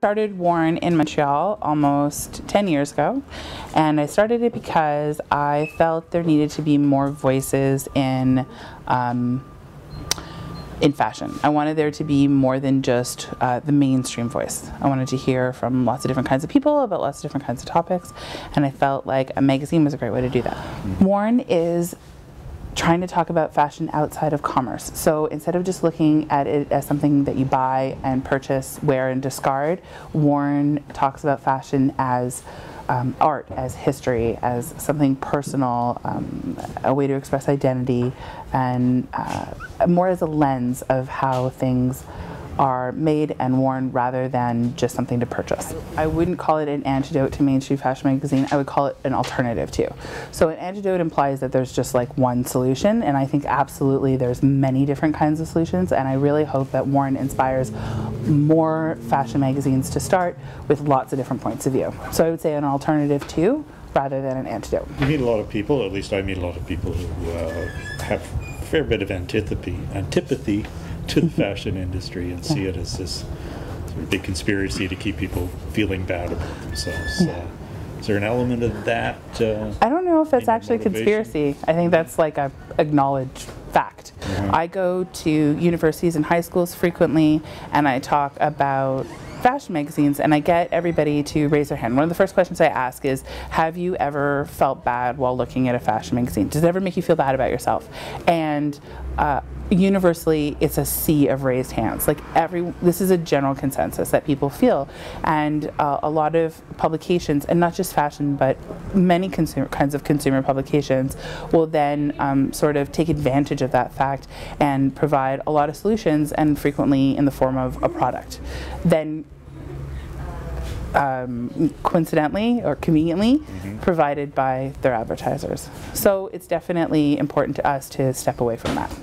Started Warren in Montreal almost 10 years ago, and I started it because I felt there needed to be more voices in fashion. I wanted there to be more than just the mainstream voice. I wanted to hear from lots of different kinds of people about lots of different kinds of topics, and I felt like a magazine was a great way to do that. Warren is trying to talk about fashion outside of commerce. So instead of just looking at it as something that you buy and purchase, wear and discard, Warren talks about fashion as art, as history, as something personal, a way to express identity, and more as a lens of how things are made and worn rather than just something to purchase. I wouldn't call it an antidote to mainstream fashion magazine, I would call it an alternative to. So an antidote implies that there's just like one solution, and I think absolutely there's many different kinds of solutions, and I really hope that Warren inspires more fashion magazines to start with lots of different points of view. So I would say an alternative to rather than an antidote. You meet a lot of people, at least I meet a lot of people who have a fair bit of antipathy to the fashion industry and see it as this sort of big conspiracy to keep people feeling bad about themselves. Is there an element of that? I don't know if that's actually a conspiracy. I think that's like a acknowledged fact. I go to universities and high schools frequently, and I talk about fashion magazines, and I get everybody to raise their hand. One of the first questions I ask is, have you ever felt bad while looking at a fashion magazine? Does it ever make you feel bad about yourself? And universally, it's a sea of raised hands. Like this is a general consensus that people feel, and a lot of publications, and not just fashion, but many kinds of consumer publications, will then sort of take advantage of that fact and provide a lot of solutions, and frequently in the form of a product. Then coincidentally or conveniently provided by their advertisers. So it's definitely important to us to step away from that.